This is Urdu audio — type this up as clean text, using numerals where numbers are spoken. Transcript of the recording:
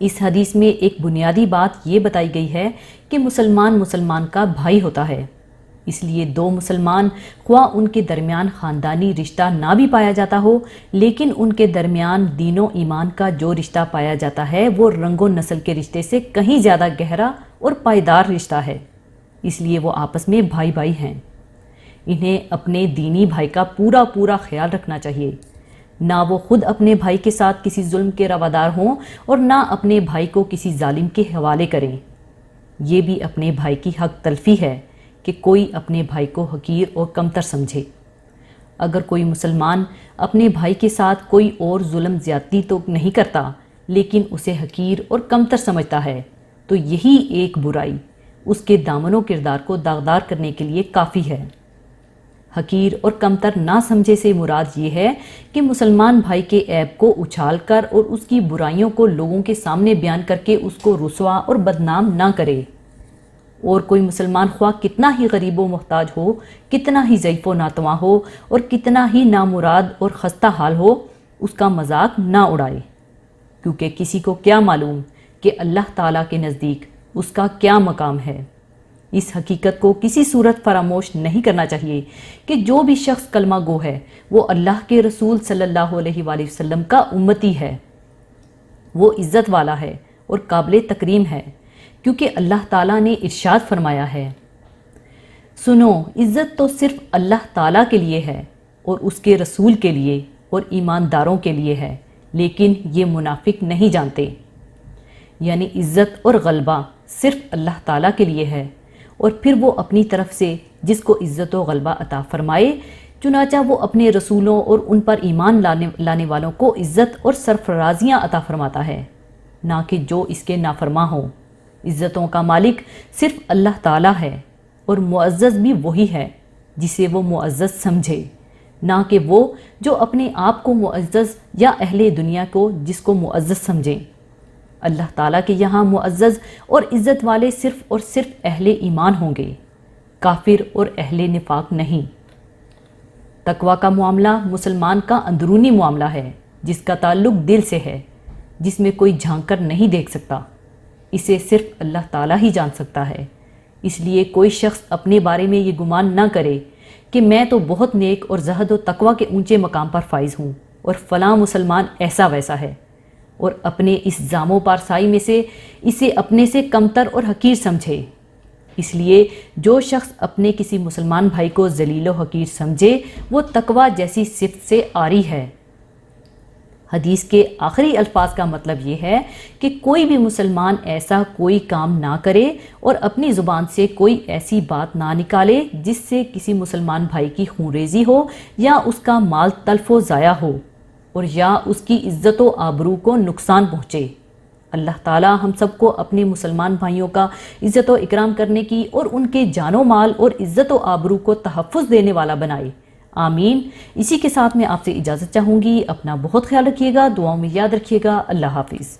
اس حدیث میں ایک بنیادی بات یہ بتائی گئی ہے کہ مسلمان مسلمان کا بھائی ہوتا ہے، اس لیے دو مسلمان خواہ ان کے درمیان خاندانی رشتہ نہ بھی پایا جاتا ہو، لیکن ان کے درمیان دین و ایمان کا جو رشتہ پایا جاتا ہے وہ رنگ و نسل کے رشتے سے کہیں زیادہ گہرا اور پائیدار رشتہ ہے، اس لیے وہ آپس میں بھائی بھائی ہیں۔ انہیں اپنے دینی بھائی کا پورا خیال رکھنا چاہیے، نہ وہ خود اپنے بھائی کے ساتھ کسی ظلم کے روادار ہوں اور نہ اپنے بھائی کو کسی ظالم کے حوالے کریں۔ یہ بھی اپنے بھائی کی حق تلفی ہے کہ کوئی اپنے بھائی کو حقیر اور کمتر سمجھے۔ اگر کوئی مسلمان اپنے بھائی کے ساتھ کوئی اور ظلم زیادتی تو نہیں کرتا لیکن اسے حقیر اور کمتر سمجھتا ہے تو یہی ایک برائی اس کے دامن و کردار کو داغدار کرنے کے لیے کافی ہے۔ حقیر اور کمتر نہ سمجھے سے مراد یہ ہے کہ مسلمان بھائی کے عیب کو اچھال کر اور اس کی برائیوں کو لوگوں کے سامنے بیان کر کے اس کو رسوا اور بدنام نہ کرے، اور کوئی مسلمان خواہ کتنا ہی غریب و محتاج ہو، کتنا ہی ضعیف و ناتواں ہو اور کتنا ہی نامراد اور خستہ حال ہو، اس کا مذاق نہ اڑائے، کیونکہ کسی کو کیا معلوم کہ اللہ تعالیٰ کے نزدیک اس کا کیا مقام ہے۔ اس حقیقت کو کسی صورت فراموش نہیں کرنا چاہیے کہ جو بھی شخص کلمہ گو ہے وہ اللہ کے رسول صلی اللہ علیہ وآلہ وسلم کا امتی ہے، وہ عزت والا ہے اور قابل تکریم ہے، کیونکہ اللہ تعالیٰ نے ارشاد فرمایا ہے، سنو، عزت تو صرف اللہ تعالیٰ کے لیے ہے اور اس کے رسول کے لیے اور ایمانداروں کے لیے ہے، لیکن یہ منافق نہیں جانتے۔ یعنی عزت اور غلبہ صرف اللہ تعالیٰ کے لیے ہے، اور پھر وہ اپنی طرف سے جس کو عزت و غلبہ عطا فرمائے، چنانچہ وہ اپنے رسولوں اور ان پر ایمان لانے والوں کو عزت اور سرفرازیاں عطا فرماتا ہے، نہ کہ جو اس کے نافرماں ہوں۔ عزتوں کا مالک صرف اللہ تعالیٰ ہے، اور معزز بھی وہی ہے جسے وہ معزز سمجھے، نہ کہ وہ جو اپنے آپ کو معزز یا اہل دنیا کو جس کو معزز سمجھیں۔ اللہ تعالیٰ کے یہاں معزز اور عزت والے صرف اور صرف اہل ایمان ہوں گے، کافر اور اہل نفاق نہیں۔ تقویٰ کا معاملہ مسلمان کا اندرونی معاملہ ہے جس کا تعلق دل سے ہے، جس میں کوئی جھانک کر نہیں دیکھ سکتا، اسے صرف اللہ تعالیٰ ہی جان سکتا ہے۔ اس لیے کوئی شخص اپنے بارے میں یہ گمان نہ کرے کہ میں تو بہت نیک اور زہد و تقویٰ کے اونچے مقام پر فائز ہوں اور فلاں مسلمان ایسا ویسا ہے، اور اپنے اس زام و پارسائی میں سے اسے اپنے سے کمتر اور حقیر سمجھے۔ اس لیے جو شخص اپنے کسی مسلمان بھائی کو ذلیل و حقیر سمجھے وہ تقویٰ جیسی صفت سے عاری ہے۔ حدیث کے آخری الفاظ کا مطلب یہ ہے کہ کوئی بھی مسلمان ایسا کوئی کام نہ کرے اور اپنی زبان سے کوئی ایسی بات نہ نکالے جس سے کسی مسلمان بھائی کی خونریزی ہو یا اس کا مال تلف و ضائع ہو اور یا اس کی عزت و آبرو کو نقصان پہنچے۔ اللہ تعالی ہم سب کو اپنے مسلمان بھائیوں کا عزت و اکرام کرنے کی اور ان کے جان و مال اور عزت و آبرو کو تحفظ دینے والا بنائے، آمین۔ اسی کے ساتھ میں آپ سے اجازت چاہوں گی، اپنا بہت خیال رکھیے گا، دعاؤں میں یاد رکھیے گا، اللہ حافظ۔